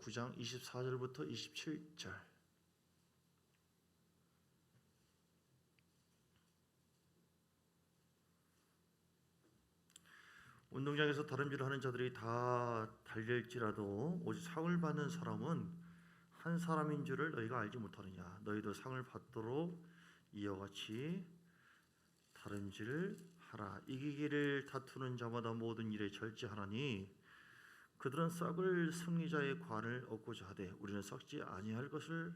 9장 24절부터 27절. 운동장에서 다름질을 하는 자들이 다 달릴지라도 오직 상을 받는 사람은 한 사람인 줄을 너희가 알지 못하느냐. 너희도 상을 받도록 이와 같이 다름질하라. 이기기를 다투는 자마다 모든 일에 절제하나니 그들은 썩을 승리자의 관을 얻고자 하되 우리는 썩지 아니할 것을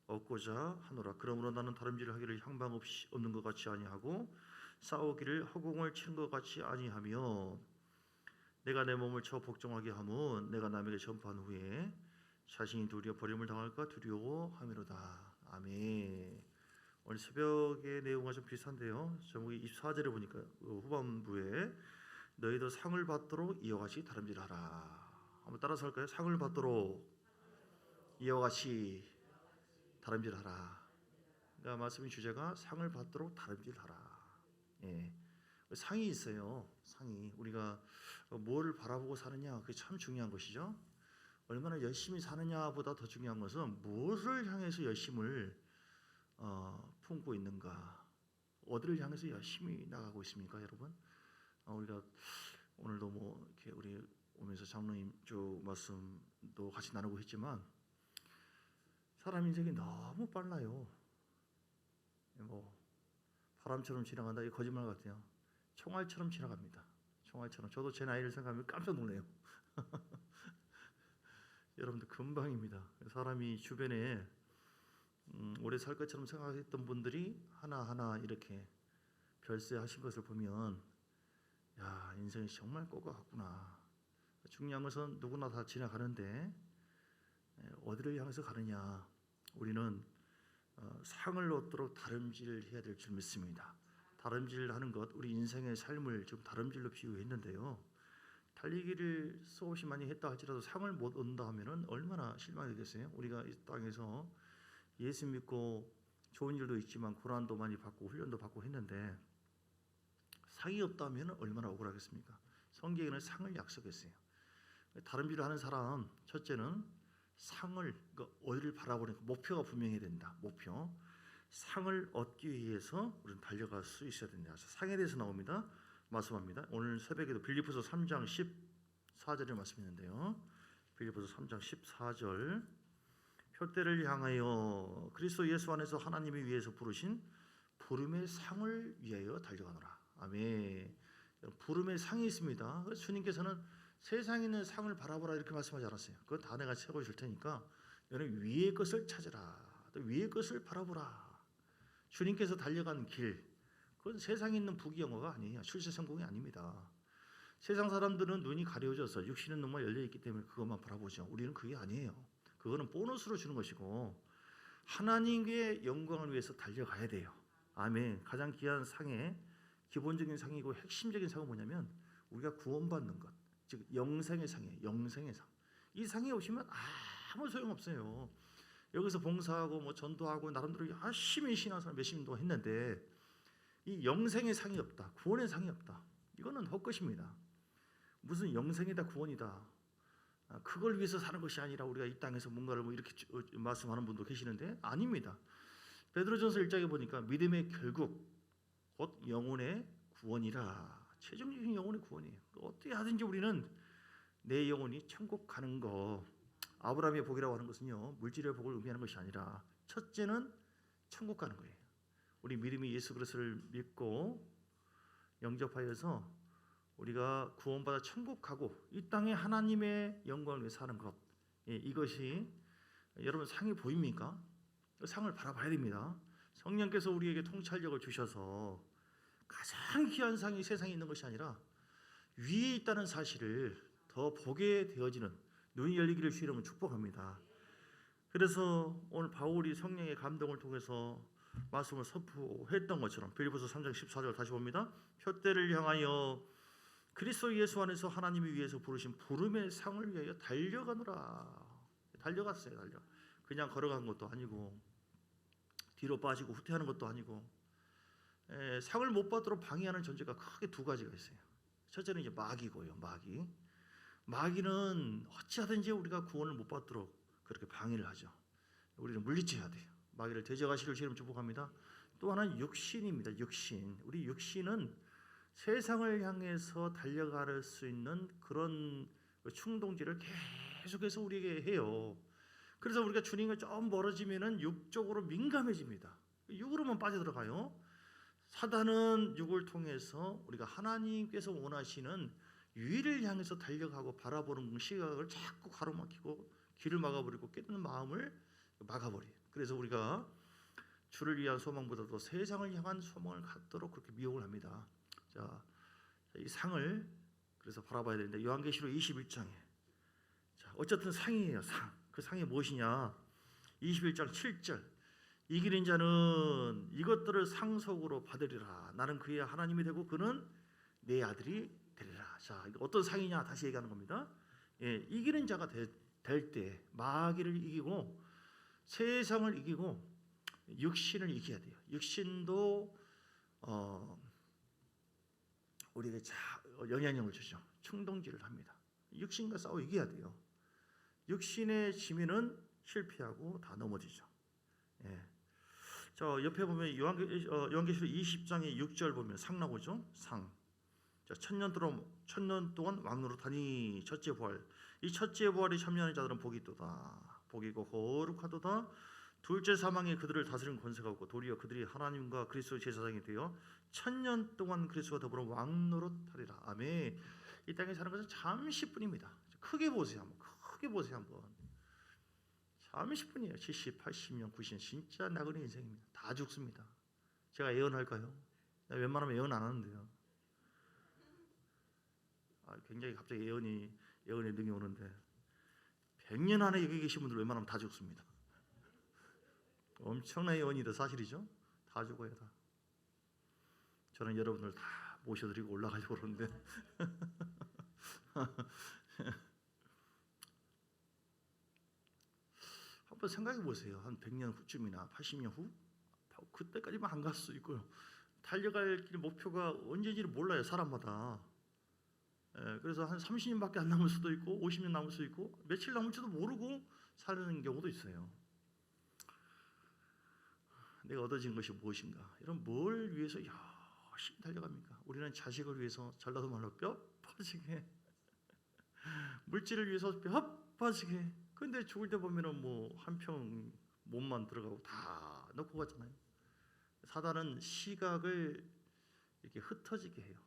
얻고자 하노라. 그러므로 나는 다름질을 하기를 향방 없이 없는 것 같이 아니하고 싸우기를 허공을 치는 것 같이 아니하며 내가 내 몸을 쳐 복종하게 하면 내가 남에게 전파한 후에 자신이 도리어 버림을 당할까 두려워함이로다. 아멘. 오늘 새벽의 내용과 좀 비슷한데요. 제목이 24절에 보니까 후반부에 너희도 상을 받도록 이와 같이 다름질하라. 한번 따라서 할까요? 상을 받도록 이와 같이 다름질하라. 그러니까 말씀의 주제가 상을 받도록 다름질하라. 예, 상이 있어요. 상이 우리가 뭘 바라보고 사느냐 그게 참 중요한 것이죠. 얼마나 열심히 사느냐보다 더 중요한 것은 무엇을 향해서 열심을 품고 있는가, 어디를 향해서 열심히 나가고 있습니까, 여러분? 우리가 오늘도 뭐 이렇게 우리 오면서 장로님 쭉 말씀도 같이 나누고 했지만 사람 인생이 너무 빨라요. 뭐 바람처럼 지나간다. 이 거짓말 같아요. 총알처럼 지나갑니다. 총알처럼. 저도 제 나이를 생각하면 깜짝 놀래요. 여러분들 금방입니다. 사람이 주변에 오래 살 것처럼 생각했던 분들이 하나하나 이렇게 별세하신 것을 보면 야, 인생이 정말 꼬가 같구나. 중요한 것은 누구나 다 지나가는데 어디를 향해서 가느냐. 우리는 상을 얻도록 다름질해야 될 줄 믿습니다. 다름질하는 것, 우리 인생의 삶을 지금 다름질로 비유했는데요. 달리기를 수없이 많이 했다 할지라도 상을 못 얻는다 하면은 얼마나 실망이겠어요? 우리가 이 땅에서 예수 믿고 좋은 일도 있지만 고난도 많이 받고 훈련도 받고 했는데 상이 없다면 얼마나 억울하겠습니까? 성경에는 상을 약속했어요. 다름질을 하는 사람, 첫째는 상을, 그러니까 어디를 바라보는 목표가 분명해야 된다. 목표. 상을 얻기 위해서 우리는 달려갈 수 있어야 된다. 상에 대해서 나옵니다. 말씀합니다. 오늘 새벽에도 빌립보서 3장 14절에 말씀했는데요. 빌립보서 3장 14절. 표대를 향하여 그리스도 예수 안에서 하나님이 위해서 부르신 부름의 상을 위하여 달려가노라. 아멘. 부름의 상이 있습니다. 그래서 주님께서는 세상에 있는 상을 바라보라 이렇게 말씀하지 않았어요. 그건 다 내가 채워줄 테니까 너는 위의 것을 찾으라. 또 위의 것을 바라보라. 주님께서 달려간 길, 그건 세상에 있는 부귀영화가 아니에요. 출세성공이 아닙니다. 세상 사람들은 눈이 가려져서 육신의 눈만 열려있기 때문에 그것만 바라보죠. 우리는 그게 아니에요. 그거는 보너스로 주는 것이고 하나님의 영광을 위해서 달려가야 돼요. 아멘. 가장 귀한 상의 기본적인 상이고 핵심적인 상은 뭐냐면 우리가 구원받는 것, 즉 영생의 상이에요. 영생의 상. 이 상이 오시면 아무 소용없어요. 여기서 봉사하고 뭐 전도하고 나름대로 열심히 신앙생활 몇십 년 동안 했는데 이 영생의 상이 없다. 구원의 상이 없다. 이거는 헛것입니다. 무슨 영생이다 구원이다. 그걸 위해서 사는 것이 아니라 우리가 이 땅에서 뭔가를 뭐 이렇게 말씀하는 분도 계시는데 아닙니다. 베드로전서 1장에 보니까 믿음의 결국 곧 영혼의 구원이라. 최종적인 영혼의 구원이에요. 어떻게 하든지 우리는 내 영혼이 천국 가는 거. 아브라함의 복이라고 하는 것은요, 물질의 복을 의미하는 것이 아니라 첫째는 천국 가는 거예요. 우리 믿음이 예수 그리스도를 믿고 영접하여서 우리가 구원받아 천국 가고 이 땅에 하나님의 영광을 위해 사는 것. 이것이 여러분 상이 보입니까? 상을 바라봐야 됩니다. 성령께서 우리에게 통찰력을 주셔서 가장 귀한 상이 세상에 있는 것이 아니라 위에 있다는 사실을 더 보게 되어지는 눈이 열리기를 주님은 축복합니다. 그래서 오늘 바울이 성령의 감동을 통해서 말씀을 선포했던 것처럼 빌립보서 3장 14절 다시 봅니다. 표대를 향하여 그리스도 예수 안에서 하나님이 위해서 부르신 부름의 상을 위하여 달려가노라. 달려갔어요. 그냥 걸어간 것도 아니고 뒤로 빠지고 후퇴하는 것도 아니고 상을 못 받도록 방해하는 존재가 크게 두 가지가 있어요. 첫째는 이제 마귀고요. 마귀는 어찌하든지 우리가 구원을 못 받도록 그렇게 방해를 하죠. 우리는 물리쳐야 돼요. 마귀를 대적하시길 주님 축복합니다. 또 하나는 육신입니다. 육신. 우리 육신은 세상을 향해서 달려갈 수 있는 그런 충동질을 계속해서 우리에게 해요. 그래서 우리가 주님과 좀 멀어지면은 육적으로 민감해집니다. 육으로만 빠져들어가요. 사단은 육을 통해서 우리가 하나님께서 원하시는 위를 향해서 달려가고 바라보는 시각을 자꾸 가로막히고 길을 막아버리고 깨닫는 마음을 막아버려요. 그래서 우리가 주를 위한 소망보다도 세상을 향한 소망을 갖도록 그렇게 미혹을 합니다. 자, 이 상을 그래서 바라봐야 되는데 요한계시록 21장에 자, 어쨌든 상이에요. 상. 그 상이 무엇이냐? 21장 7절. 이기는 자는 이것들을 상속으로 받으리라. 나는 그의 하나님이 되고 그는 내 아들이 되리라. 자, 어떤 상이냐? 다시 얘기하는 겁니다. 예, 이기는 자가 될 때 마귀를 이기고 세상을 이기고 육신을 이겨야 돼요. 육신도 우리에게 영향력을 주죠. 충동질을 합니다. 육신과 싸워 이겨야 돼요. 육신의 지면은 실패하고 다 넘어지죠. 예. 저 옆에 보면 요한계시록 20장의 6절 보면 상 나오죠. 상. 자, 천년 동안 왕노릇하니 첫째 부활. 이 첫째 부활이 참여하는 자들은 복이 있도다. 복이고 거룩하도다. 둘째 사망에 그들을 다스리는 권세가 없고 도리어 그들이 하나님과 그리스도의 제사장이 되어 천년 동안 그리스도와 더불어 왕노릇하리라. 아멘. 이 땅에 사는 것은 잠시뿐입니다. 크게 보세요. 한번. 크게 보세요. 한번. 잠시뿐이에요. 70, 80년, 90년 진짜 나그네 인생입니다. 다 죽습니다. 제가 예언할까요? 웬만하면 예언 안 하는데요. 굉장히 갑자기 예언의 능이 오는데 100년 안에 여기 계신 분들 웬만하면 다 죽습니다. 엄청난 예언이다. 사실이죠? 다 죽어야 다. 저는 여러분들 다 모셔드리고 올라가려고 그러는데 한번 생각해 보세요. 한 100년 후쯤이나 80년 후 그때까지만 안 갈 수 있고요. 달려갈 길 목표가 언제인지를 몰라요. 사람마다. 그래서 한 30년밖에 안 남을 수도 있고 50년 남을 수도 있고 며칠 남을지도 모르고 사는 경우도 있어요. 내가 얻어진 것이 무엇인가? 이런 뭘 위해서 열심히 달려갑니까? 우리는 자식을 위해서 전라도 말로 뼈 빠지게 물질을 위해서 뼈 빠지게. 근데 죽을 때 보면은 뭐 한 평 몸만 들어가고 다 넣고 가잖아요. 사단은 시각을 이렇게 흩어지게 해요.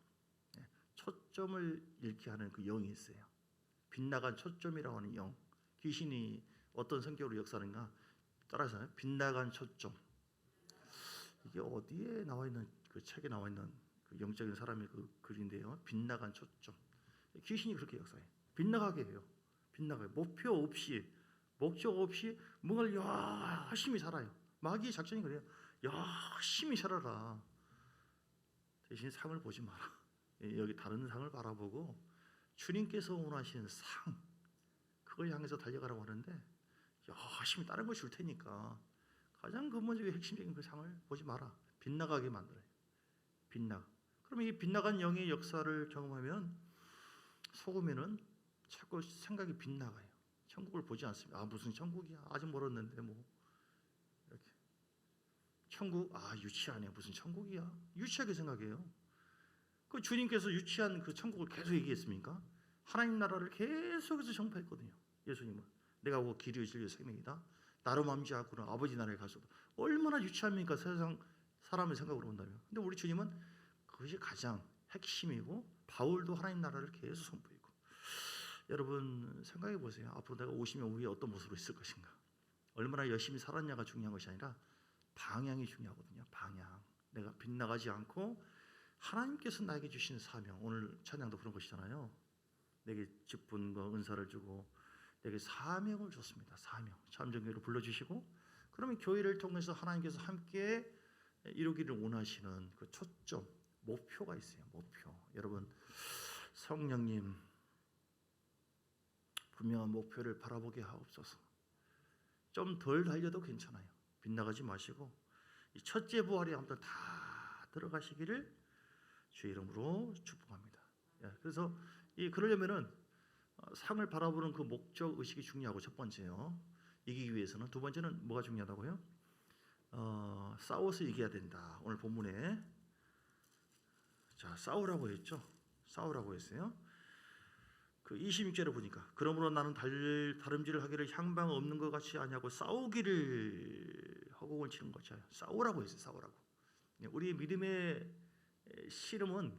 초점을 잃게 하는 그 영이 있어요. 빗나간 초점이라고 하는 영. 귀신이 어떤 성격으로 역사하는가? 따라서 빗나간 초점. 이게 어디에 나와 있는 그 책에 나와 있는 그 영적인 사람의 그 글인데요. 빗나간 초점. 귀신이 그렇게 역사해요. 빗나가게 해요. 빗나가요. 목표 없이 목적 없이 뭔가를 열심히 살아요. 마귀의 작전이 그래요. 열심히 살아라. 대신 상을 보지 마라. 여기 다른 상을 바라보고 주님께서 원하시는 상 그걸 향해서 달려가라고 하는데 열심히 다른 거 줄 테니까 가장 근본적인 핵심적인 그 상을 보지 마라. 빗나가게 만들어요. 빗나가. 그러면 이 빗나간 영의 역사를 경험하면 속으면은 자꾸 생각이 빗나가요. 천국을 보지 않습니다. 무슨 천국이야? 아직 멀었는데 뭐 이렇게 천국 유치하네. 무슨 천국이야? 유치하게 생각해요. 그 주님께서 유치한 그 천국을 계속 얘기했습니까? 하나님 나라를 계속해서 전파했거든요. 예수님은 내가 오고 길이요 진리요 생명이다. 나로 맘지하고는 아버지 나라에 갈 수 없다. 얼마나 유치합니까? 세상 사람의 생각으로 본다면. 근데 우리 주님은 그것이 가장 핵심이고 바울도 하나님 나라를 계속 선포했고. 여러분 생각해 보세요. 앞으로 내가 50년 후에 어떤 모습으로 있을 것인가. 얼마나 열심히 살았냐가 중요한 것이 아니라 방향이 중요하거든요. 방향. 내가 빗나가지 않고 하나님께서 나에게 주신 사명, 오늘 찬양도 그런 것이잖아요. 내게 직분과 은사를 주고 내게 사명을 줬습니다. 사명. 참정교회로 불러주시고 그러면 교회를 통해서 하나님께서 함께 이루기를 원하시는 그 초점, 목표가 있어요. 목표. 여러분 성령님 분명한 목표를 바라보게 하옵소서. 좀 덜 달려도 괜찮아요. 빗나가지 마시고 이 첫째 부활이 아무튼 다 들어가시기를 주의 이름으로 축복합니다. 그래서 그러려면은 상을 바라보는 그 목적 의식이 중요하고 첫 번째요. 이기기 위해서는. 두 번째는 뭐가 중요하다고요? 싸워서 이겨야 된다. 오늘 본문에 자 싸우라고 했죠. 싸우라고 했어요. 그 26절에 보니까 그러므로 나는 다름질을 하기를 향방 없는 것 같이 아니하고 싸우기를 허공을 치는 거죠. 싸우라고 했어요. 싸우라고. 우리의 믿음의 씨름은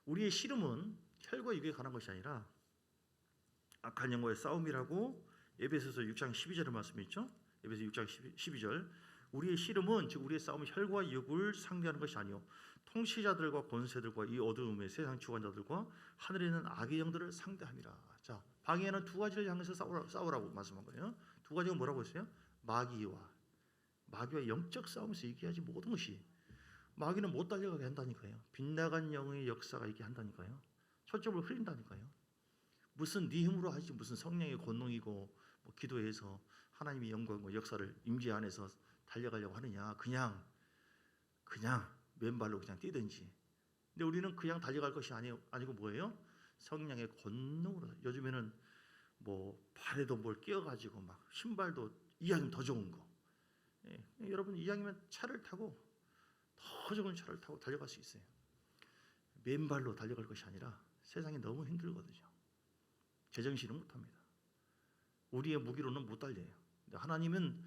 우리의 씨름은 혈과 육에 관한 것이 아니라 악한 영과의 싸움이라고 에베소서 6장 12절의 말씀이 있죠. 에베소 6장 12절 우리의 씨름은 즉 우리의 싸움은 혈과 육을 상대하는 것이 아니요 통치자들과 권세들과 이 어두움의 세상 주관자들과 하늘에 있는 악의 영들을 상대함이라. 자, 방해하는 두 가지를 향해서 싸우라고 말씀한 거예요. 두 가지가 뭐라고 했어요? 마귀와 영적 싸움에서 이겨야지 모든 것이. 마귀는 못 달려가게 한다니까요. 빗나간 영의 역사가 있게 한다니까요. 초점을 흐린다니까요. 무슨 네 힘으로 하지 무슨 성령의 권능이고 뭐 기도해서 하나님의 영광과 역사를 임재 안에서 달려가려고 하느냐. 그냥 맨발로 그냥 뛰든지. 근데 우리는 그냥 달려갈 것이 아니고 뭐예요? 성령의 권능으로. 요즘에는 뭐 발에도 뭘 끼워가지고 막 신발도 이왕이면 더 좋은 거. 예. 여러분 이왕이면 차를 타고 더 좋은 차를 타고 달려갈 수 있어요. 맨발로 달려갈 것이 아니라 세상이 너무 힘들거든요. 제정신은 못합니다. 우리의 무기로는 못 달려요. 근데 하나님은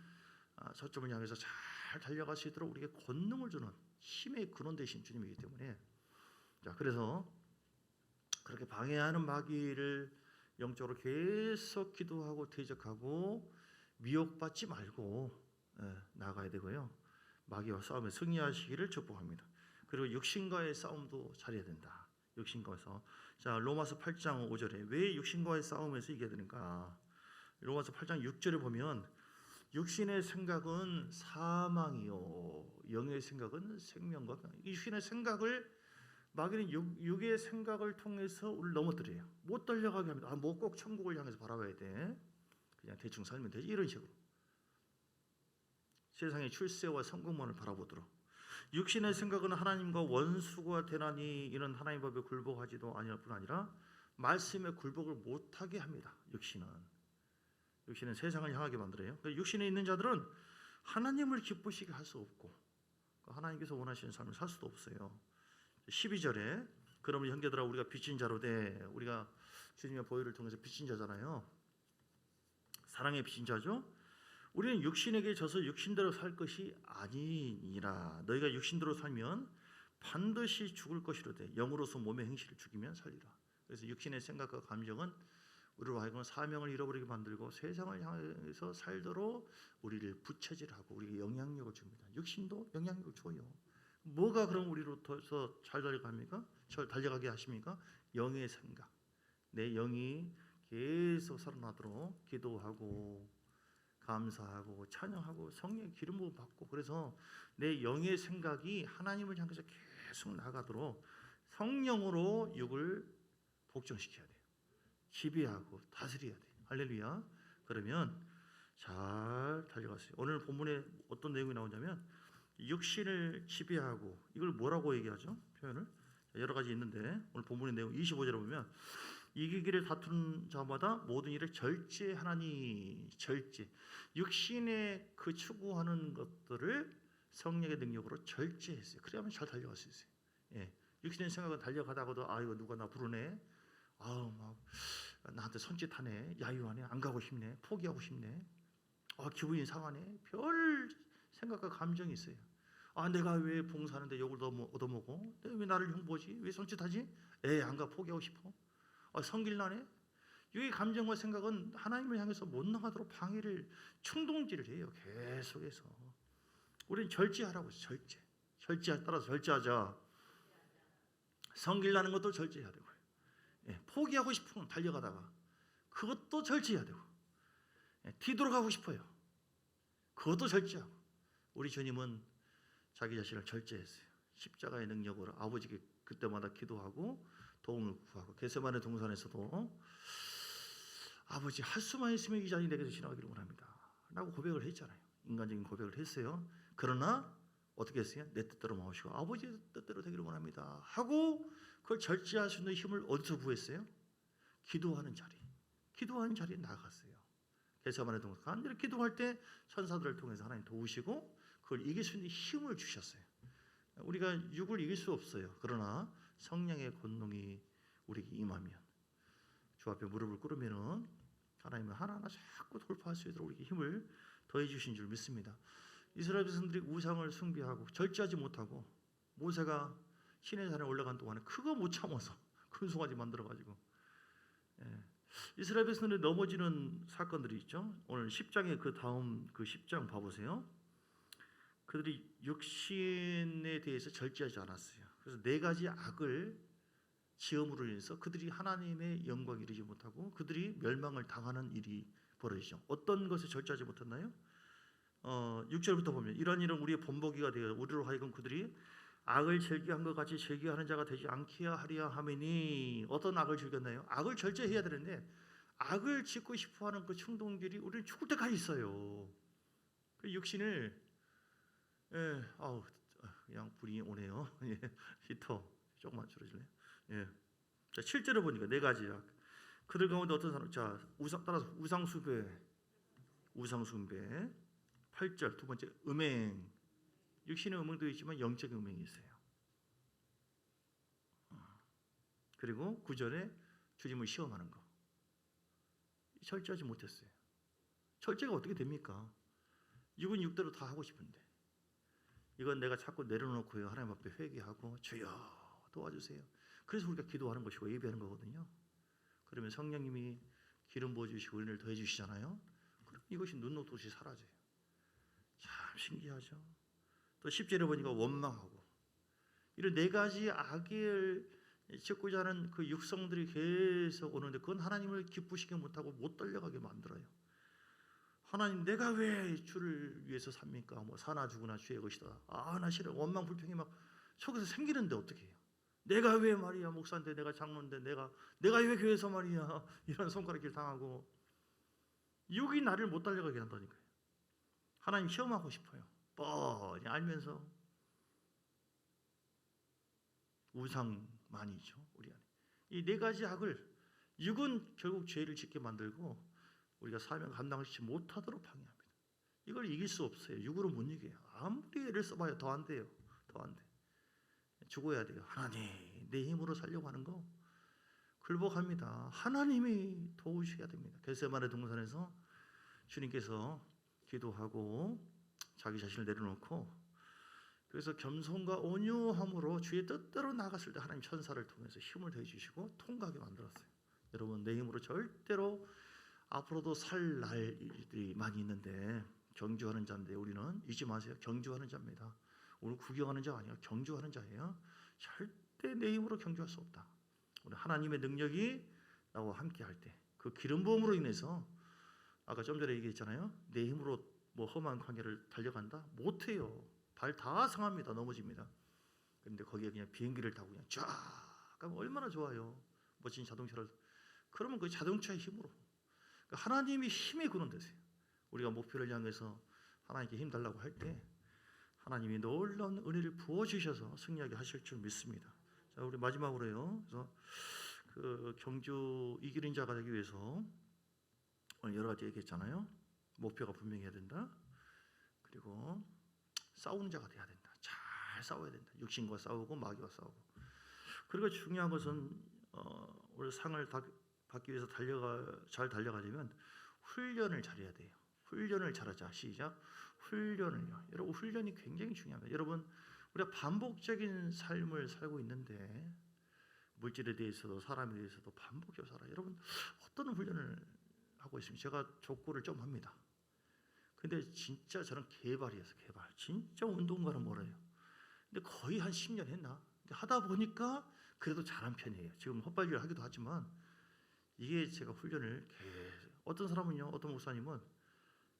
저점을 향해서 잘 달려갈 수 있도록 우리에게 권능을 주는 힘의 근원 되신 주님이기 때문에 자 그래서 그렇게 방해하는 마귀를 영적으로 계속 기도하고 대적하고 미혹받지 말고 나가야 되고요. 마귀와 싸움에 승리하시기를 축복합니다. 그리고 육신과의 싸움도 잘해야 된다. 육신과에서 자 로마서 8장 5절에 왜 육신과의 싸움에서 이겨야 되는가? 로마서 8장 6절에 보면 육신의 생각은 사망이요 영의 생각은 생명과 이 육신의 생각을 마귀는 육의 생각을 통해서 우리를 넘어뜨려요. 못 달려가게 합니다. 뭐 꼭 천국을 향해서 바라봐야 돼. 그냥 대충 살면 되지 이런 식으로 세상의 출세와 성공만을 바라보도록 육신의 생각은 하나님과 원수가 되나니 이는 하나님 법에 굴복하지도 아니할 뿐 아니라 말씀에 굴복을 못하게 합니다. 육신은 세상을 향하게 만들어요. 육신에 있는 자들은 하나님을 기쁘시게 할 수 없고 하나님께서 원하시는 삶을 살 수도 없어요. 12절에 그러면 형제들아 우리가 빚진 자로 돼. 우리가 주님의 보혈을 통해서 빚진 자잖아요. 사랑의 빚진 자죠. 우리는 육신에게 져서 육신대로 살 것이 아니니라. 너희가 육신대로 살면 반드시 죽을 것이로되 영으로서 몸의 행실을 죽이면 살리라. 그래서 육신의 생각과 감정은 우리로 하여금 사명을 잃어버리게 만들고 세상을 향해서 살도록 우리를 부채질하고 우리에게 영향력을 줍니다. 육신도 영향력을 줘요. 뭐가 그럼 우리로서 잘 달려갑니까? 잘 달려가게 하십니까? 영의 생각. 내 영이 계속 살아나도록 기도하고 감사하고 찬양하고 성령의 기름 부음 받고 그래서 내 영의 생각이 하나님을 향해서 계속 나가도록 성령으로 육을 복종시켜야 돼요. 지배하고 다스려야 돼요. 할렐루야. 그러면 잘 달려갔어요. 오늘 본문에 어떤 내용이 나오냐면 육신을 지배하고 이걸 뭐라고 얘기하죠? 표현을 여러 가지 있는데 오늘 본문의 내용 25절에 보면 이기기를 다투는 자마다 모든 일을 절제하나니 절제 육신의 그 추구하는 것들을 성령의 능력으로 절제했어요. 그래야만 잘 달려갈 수 있어요. 예. 육신의 생각은 달려가다가도 이거 누가 나 부르네. 막 나한테 손짓하네. 야유하네. 안 가고 싶네. 포기하고 싶네. 기분이 상하네. 별 생각과 감정이 있어요. 내가 왜 봉사하는데 욕을 얻어먹어? 왜 나를 흉보지? 왜 손짓하지? 안 가. 포기하고 싶어. 성질 나네. 이 감정과 생각은 하나님을 향해서 못 나가도록 방해를 충동질을 해요. 계속해서 우리는 절제하라고 했어요. 따라서 절제하자. 성질 나는 것도 절제해야 되고 포기하고 싶으면 달려가다가 그것도 절제해야 되고 뒤돌아가고 싶어요. 그것도 절제하고 우리 주님은 자기 자신을 절제했어요. 십자가의 능력으로 아버지께 그때마다 기도하고 도움을 구하고 겟세마네 동산에서도 아버지 할 수만 있으면 이 잔이 내게서 지나가기를 원합니다 라고 고백을 했잖아요. 인간적인 고백을 했어요. 그러나 어떻게 했어요? 내 뜻대로 마시고 아버지의 뜻대로 되기를 원합니다 하고 그걸 절제할 수 있는 힘을 어디서 구했어요? 기도하는 자리. 기도하는 자리에 나갔어요. 겟세마네 동산 간절히 기도할 때 천사들을 통해서 하나님 도우시고 그걸 이길 수 있는 힘을 주셨어요. 우리가 육을 이길 수 없어요. 그러나 성령의 권능이 우리에게 임하면, 주 앞에 무릎을 꿇으면은 하나님은 하나하나 자꾸 돌파할 수 있도록 우리에게 힘을 더해 주신 줄 믿습니다. 이스라엘 백성들이 우상을 숭배하고 절제하지 못하고 모세가 시내산에 올라간 동안에 그거 못 참아서 큰 송아지 만들어 가지고 이스라엘 백성들이 넘어지는 사건들이 있죠. 오늘 10장의 그 다음 그 10장 봐보세요. 그들이 육신에 대해서 절제하지 않았어요. 그래서 네 가지 악을 지음으로 인해서 그들이 하나님의 영광을 이루지 못하고 그들이 멸망을 당하는 일이 벌어지죠. 어떤 것에 절제하지 못했나요? 6절부터 보면 이런 일은 우리의 본보기가 되어 우리로 하여금 그들이 악을 즐겨한 것 같이 즐겨하는 자가 되지 않게 하리라 하매니. 어떤 악을 즐겼나요? 악을 절제해야 되는데 악을 짓고 싶어하는 그 충동들이 우리는 죽을 때까지 있어요. 그 육신을 그냥 불이 오네요. 히터 조금만 줄여줄래요? 자 7절을 보니까 네 가지 악. 그들 가운데 어떤 사람, 자 따라서 우상숭배. 8절 두 번째 음행. 육신의 음행도 있지만 영적인 음행이 있어요. 그리고 9절에 주님을 시험하는 거. 절제하지 못했어요. 절제가 어떻게 됩니까? 육은 육대로 다 하고 싶은데 이건 내가 자꾸 내려놓고요 하나님 앞에 회개하고 주여 도와주세요. 그래서 우리가 기도하는 것이고 예배하는 거거든요. 그러면 성령님이 기름 부어주시고 은혜를 더해 주시잖아요. 그럼 이것이 눈 녹듯이 사라져요. 참 신기하죠. 또 10절에 보니까 원망하고, 이런 네 가지 악을 짓고자 하는 그 육성들이 계속 오는데 그건 하나님을 기쁘시게 못하고 못 달려가게 만들어요. 하나님 내가 왜 주를 위해서 삽니까? 뭐 사나 죽으나 주의 것이다. 나 싫어. 원망 불평이 막 속에서 생기는데 어떻게 해요? 내가 왜 말이야 목사인데, 내가 장로인데, 내가 왜 교회에서 말이야 이런 손가락질 당하고 육이 나를 못 달려가게 한다니까요. 하나님 시험하고 싶어요. 뻔히 알면서 우상만이죠 우리 안에. 이 네 가지 악을, 육은 결국 죄를 짓게 만들고 우리가 사명 감당하지 못하도록 방해합니다. 이걸 이길 수 없어요. 육으로 못 이겨요. 아무리 애를 써봐야 더 안 돼요. 더 안 돼. 죽어야 돼요. 하나님 내 힘으로 살려고 하는 거 굴복합니다. 하나님이 도우셔야 됩니다. 겟세마네 동산에서 주님께서 기도하고 자기 자신을 내려놓고, 그래서 겸손과 온유함으로 주의 뜻대로 나갔을 때 하나님 천사를 통해서 힘을 더해 주시고 통과하게 만들었어요. 여러분 내 힘으로 절대로 앞으로도 살 날들이 많이 있는데 경주하는 자인데 우리는 잊지 마세요. 경주하는 자입니다. 오늘 구경하는 자 아니야. 경주하는 자예요. 절대 내 힘으로 경주할 수 없다. 우리 하나님의 능력이 나와 함께 할 때 그 기름 부음으로 인해서, 아까 좀 전에 얘기했잖아요. 내 힘으로 뭐 험한 광야를 달려간다? 못해요. 발 다 상합니다. 넘어집니다. 그런데 거기에 그냥 비행기를 타고 그냥 쫙 가면 얼마나 좋아요. 멋진 자동차를. 그러면 그 자동차의 힘으로, 하나님이 힘에 근원되세요. 우리가 목표를 향해서 하나님께 힘 달라고 할 때 하나님이 놀라운 은혜를 부어주셔서 승리하게 하실 줄 믿습니다. 자, 우리 마지막으로요. 그래서 그 경주 이기는 자가 되기 위해서 오늘 여러 가지 얘기했잖아요. 목표가 분명해야 된다. 그리고 싸우는 자가 돼야 된다. 잘 싸워야 된다. 육신과 싸우고 마귀와 싸우고. 그리고 중요한 것은 우리 상을 받기 위해서 잘 달려가려면 훈련을 잘해야 돼요. 훈련을 잘하자. 시작. 훈련을요. 여러분 훈련이 굉장히 중요합니다. 여러분 우리가 반복적인 삶을 살고 있는데 물질에 대해서도 사람에 대해서도 반복적으로 살아요. 여러분 어떤 훈련을 하고 있습니까? 제가 족구를 좀 합니다. 근데 진짜 저는 개발이었어요. 개발. 진짜 운동과는 멀어요. 근데 거의 한 10년 했나? 하다 보니까 그래도 잘한 편이에요. 지금 헛발질을 하기도 하지만 이게 제가 훈련을 계속, 어떤 사람은요, 어떤 목사님은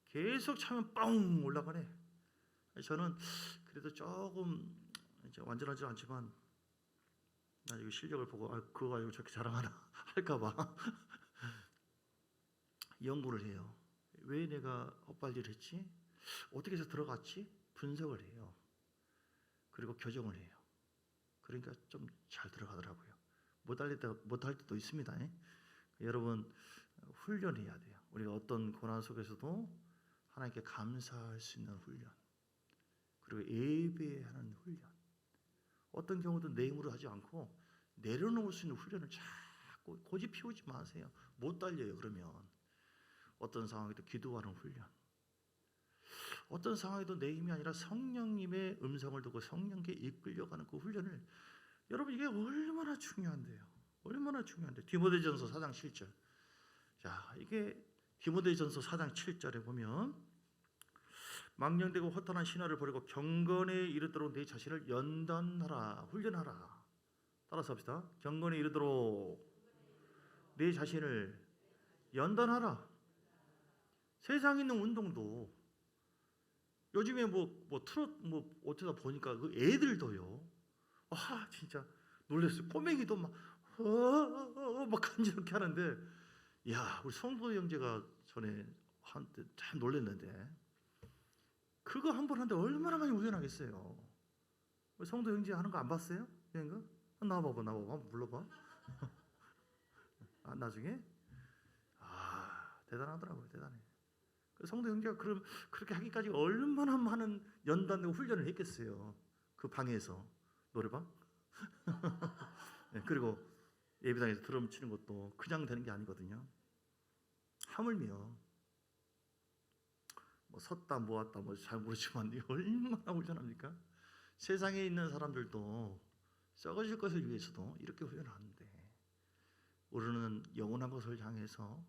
계속 차면 빵 올라가네. 저는 그래도 조금 이제 완전하지 않지만 나중에 실력을 보고 그거 가지고 저렇게 자랑하나 할까봐 연구를 해요. 왜 내가 헛발질을 했지? 어떻게 해서 들어갔지? 분석을 해요. 그리고 교정을 해요. 그러니까 좀 잘 들어가더라고요. 못할 때도 있습니다. 여러분 훈련해야 돼요. 우리가 어떤 고난 속에서도 하나님께 감사할 수 있는 훈련, 그리고 예배하는 훈련. 어떤 경우도 내 힘으로 하지 않고 내려놓을 수 있는 훈련을 자꾸 고집 피우지 마세요. 못 달려요. 그러면 어떤 상황에도 기도하는 훈련, 어떤 상황에도 내 힘이 아니라 성령님의 음성을 듣고 성령께 이끌려가는 그 훈련을, 여러분 이게 얼마나 중요한데요. 얼마나 중요한데. 디모데전서 4장 7절. 자, 이게 디모데전서 4장 7절에 보면 망령되고 허탄한 신화를 버리고 경건에 이르도록 내 자신을 연단하라, 훈련하라. 따라서 합시다. 경건에 이르도록 내 자신을 연단하라. 세상에 있는 운동도 요즘에 뭐 트롯 어쩌다 보니까 그 애들도요. 아 진짜 놀랐어요. 꼬맹이도 막 간지럽게 하는데, 야 우리 성도 형제가 전에 한때 참 놀랐는데, 그거 한 번 하는데 얼마나 많이 훈련하겠어요. 우리 성도 형제 하는 거 안 봤어요? 그런가? 나와봐, 한번 불러봐. 아, 나중에 대단하더라고요. 대단해. 성도 형제가 그렇게 하기까지 얼마나 많은 연단되고 훈련을 했겠어요. 그 방에서 노래방. 네, 그리고 예배당에서 드럼 치는 것도 그냥 되는 게 아니거든요. 하물며 뭐 섰다 모았다 뭐 잘 모르지만 얼마나 훈련합니까? 세상에 있는 사람들도 썩어질 것을 위해서도 이렇게 훈련하는데, 우리는 영원한 것을 향해서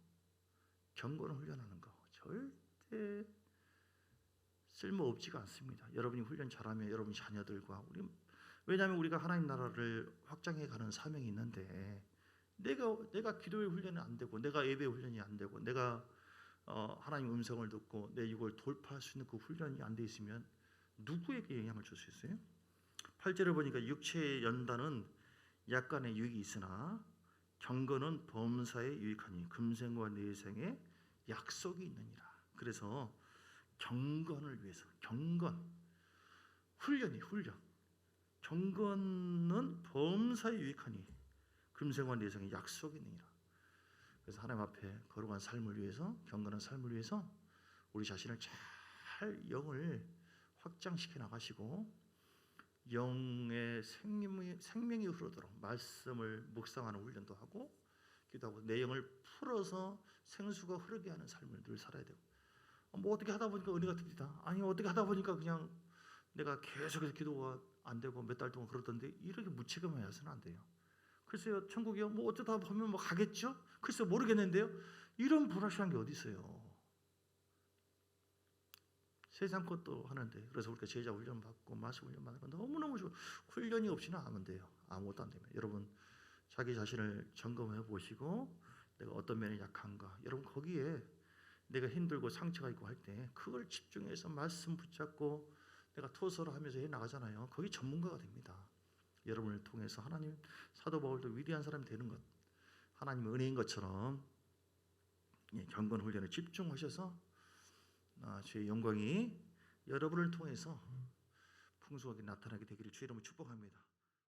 경건을 훈련하는 거 절대 쓸모없지가 않습니다. 여러분이 훈련 잘하면 여러분 자녀들과 왜냐하면 우리가 하나님 나라를 확장해 가는 사명이 있는데, 내가 기도의 훈련이 안 되고, 내가 예배 훈련이 안 되고, 내가 하나님 음성을 듣고 내 육을 돌파할 수 있는 그 훈련이 안 돼 있으면 누구에게 영향을 줄 수 있어요? 8절에 보니까 육체의 연단은 약간의 유익이 있으나 경건은 범사에 유익하니 금생과 내생에 약속이 있느니라. 그래서 경건을 위해서, 훈련, 경건은 범사에 유익하니 금생과 내생에 약속이 있느니라. 그래서 하나님 앞에 거룩한 삶을 위해서, 경건한 삶을 위해서 우리 자신을 잘 영을 확장시켜 나가시고, 영의 생명이 흐르도록 말씀을 묵상하는 훈련도 하고 기도하고, 내 영을 풀어서 생수가 흐르게 하는 삶을 늘 살아야 되고, 뭐 어떻게 하다 보니까 은혜가 듭니다. 아니 어떻게 하다 보니까 그냥 내가 계속해서 기도가 안 되고 몇 달 동안 그러던데, 이렇게 무책임해 해서는 안 돼요. 글쎄요, 천국이요? 뭐 어쩌다 보면 뭐 가겠죠? 글쎄요, 모르겠는데요. 이런 불확실한 게 어디 있어요? 세상 것도 하는데. 그래서 우리가 제자 훈련 받고 말씀 훈련 받는 건 너무너무 좋아. 훈련이 없이는 안 돼요. 아무것도 안 됩니다. 여러분 자기 자신을 점검해 보시고, 내가 어떤 면이 약한가, 여러분 거기에 내가 힘들고 상처가 있고 할 때 그걸 집중해서 말씀 붙잡고 내가 토설을 하면서 해 나가잖아요. 거기 전문가가 됩니다. 여러분을 통해서 하나님, 사도 바울도 위대한 사람이 되는 것, 하나님의 은혜인 것처럼 경건 훈련에 집중하셔서 주의 영광이 여러분을 통해서 풍성하게 나타나게 되기를 주의 이름으로 축복합니다.